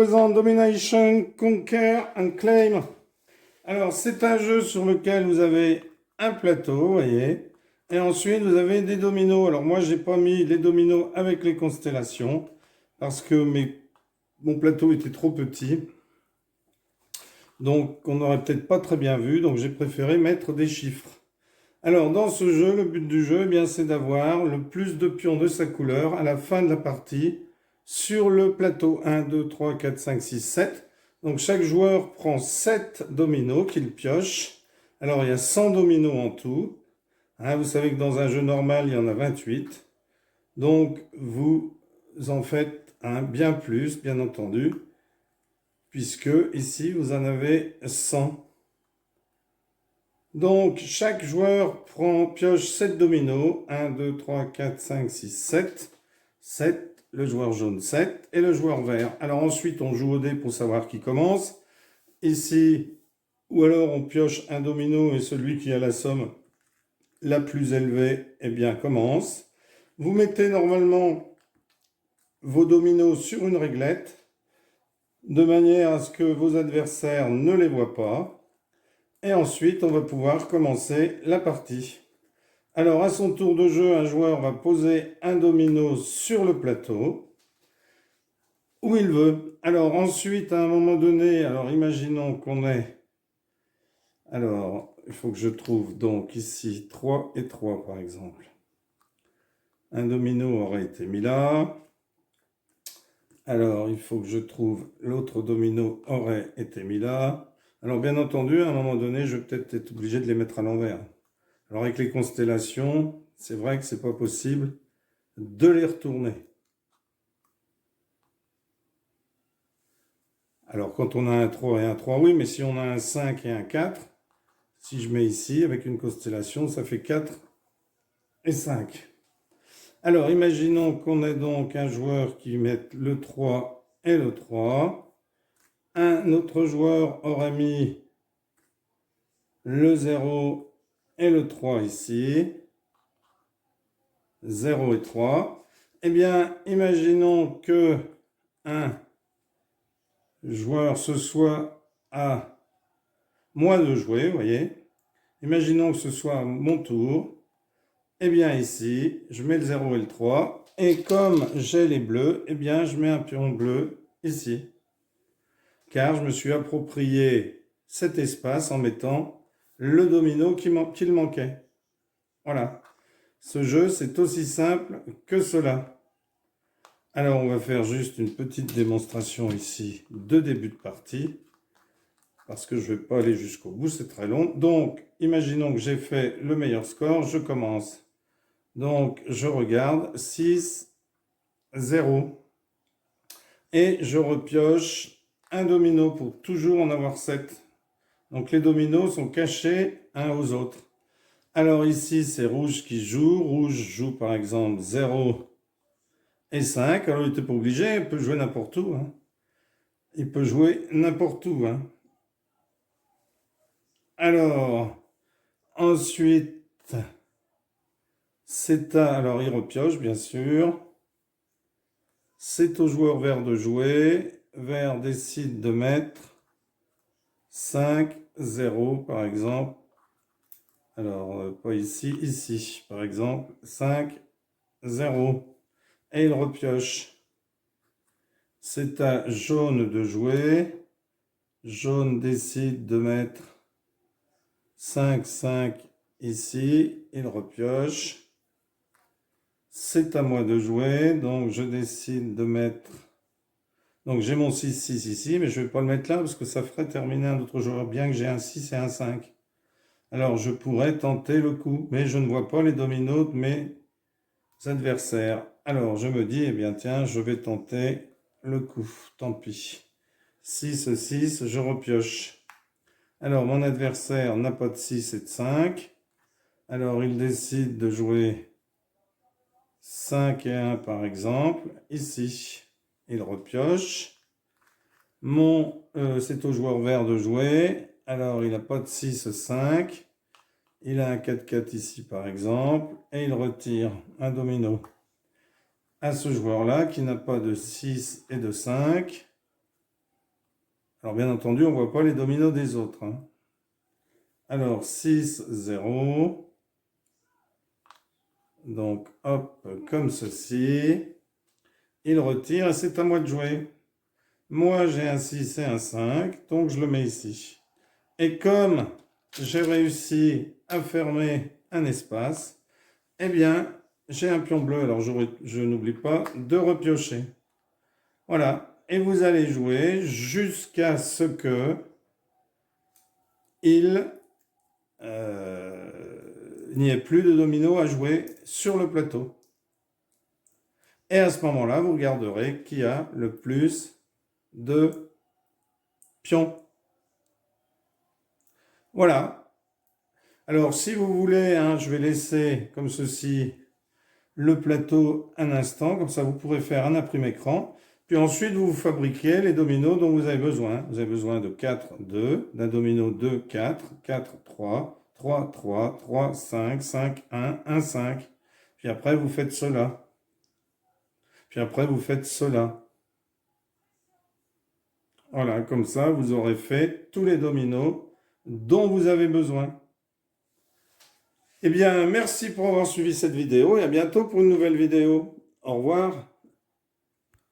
présente Domination, Conquer and Claim. Alors, c'est un jeu sur lequel vous avez un plateau, vous voyez, et ensuite vous avez des dominos. Alors moi, j'ai pas mis les dominos avec les constellations parce que mon plateau était trop petit. Donc, on n'aurait peut-être pas très bien vu, donc j'ai préféré mettre des chiffres. Alors, dans ce jeu, le but du jeu, eh bien, c'est d'avoir le plus de pions de sa couleur à la fin de la partie sur le plateau. 1, 2, 3, 4, 5, 6, 7. Donc, chaque joueur prend 7 dominos qu'il pioche. Alors, il y a 100 dominos en tout. Vous savez que dans un jeu normal, il y en a 28. Donc, vous en faites bien plus, bien entendu, puisque ici, vous en avez 100. Donc, chaque joueur pioche 7 dominos. 1, 2, 3, 4, 5, 6, 7. 7, le joueur jaune 7 et le joueur vert. Alors ensuite, on joue au dé pour savoir qui commence. Ici, ou alors on pioche un domino et celui qui a la somme la plus élevée, eh bien, commence. Vous mettez normalement vos dominos sur une réglette de manière à ce que vos adversaires ne les voient pas. Et ensuite, on va pouvoir commencer la partie. Alors, à son tour de jeu, un joueur va poser un domino sur le plateau, où il veut. Alors, ensuite, à un moment donné, alors imaginons qu'on est... Alors, il faut que je trouve donc ici 3 et 3, par exemple. Un domino aurait été mis là. Alors, il faut que je trouve l'autre domino aurait été mis là. Alors, bien entendu, à un moment donné, je vais peut-être être obligé de les mettre à l'envers. Alors, avec les constellations, c'est vrai que c'est pas possible de les retourner. Alors, quand on a un 3 et un 3, oui, mais si on a un 5 et un 4, si je mets ici, avec une constellation, ça fait 4 et 5. Alors, imaginons qu'on ait donc un joueur qui mette le 3 et le 3. Un autre joueur aurait mis le 0 et le 3 ici. 0 et 3. Eh bien, imaginons que un joueur ce soit à moi de jouer, vous voyez. Imaginons que ce soit mon tour. Eh bien ici, je mets le 0 et le 3. Et comme j'ai les bleus, eh bien je mets un pion bleu ici. Car je me suis approprié cet espace en mettant le domino qu'il manquait. Voilà. Ce jeu, c'est aussi simple que cela. Alors, on va faire juste une petite démonstration ici de début de partie. Parce que je ne vais pas aller jusqu'au bout, c'est très long. Donc, imaginons que j'ai fait le meilleur score, je commence. Donc, je regarde 6, 0. Et je repioche un domino pour toujours en avoir 7. Donc, les dominos sont cachés uns aux autres. Alors ici, c'est rouge qui joue. Rouge joue par exemple 0 et 5. Alors, il n'était pas obligé, il peut jouer n'importe où. Il peut jouer n'importe où. Alors, ensuite, alors il repioche, bien sûr. C'est au joueur vert de jouer. Vert décide de mettre 5, 0, par exemple. Alors, pas ici, ici, par exemple, 5, 0. Et il repioche. C'est à jaune de jouer. Jaune décide de mettre 5, 5 ici. Il repioche. C'est à moi de jouer. Donc, je décide de mettre... Donc, j'ai mon 6, 6 ici, mais je ne vais pas le mettre là parce que ça ferait terminer un autre joueur, bien que j'ai un 6 et un 5. Alors, je pourrais tenter le coup, mais je ne vois pas les dominos de mes adversaires. Alors, je me dis, eh bien, tiens, je vais tenter le coup. Tant pis. 6, 6, je repioche. Alors, mon adversaire n'a pas de 6 et de 5. Alors, il décide de jouer 5 et 1, par exemple. Ici, il repioche. C'est au joueur vert de jouer. Alors, il n'a pas de 6, 5. Il a un 4, 4 ici, par exemple. Et il retire un domino à ce joueur-là qui n'a pas de 6 et de 5. Alors bien entendu, on ne voit pas les dominos des autres. Hein. Alors 6, 0. Donc hop, comme ceci. Il retire et c'est à moi de jouer. Moi j'ai un 6 et un 5, donc je le mets ici. Et comme j'ai réussi à fermer un espace, eh bien j'ai un pion bleu. Alors je n'oublie pas de repiocher. Voilà. Et vous allez jouer jusqu'à ce que il n'y ait plus de dominos à jouer sur le plateau. Et à ce moment-là, vous regarderez qui a le plus de pions. Voilà. Alors, si vous voulez, hein, je vais laisser comme ceci le plateau un instant. Comme ça, vous pourrez faire un imprime-écran. Puis ensuite, vous fabriquez les dominos dont vous avez besoin. Vous avez besoin de 4, 2, d'un domino 2, 4, 4, 3, 3, 3, 3, 5, 5, 1, 1, 5. Puis après, vous faites cela. Puis après, vous faites cela. Voilà, comme ça, vous aurez fait tous les dominos dont vous avez besoin. Eh bien, merci pour avoir suivi cette vidéo et à bientôt pour une nouvelle vidéo. Au revoir.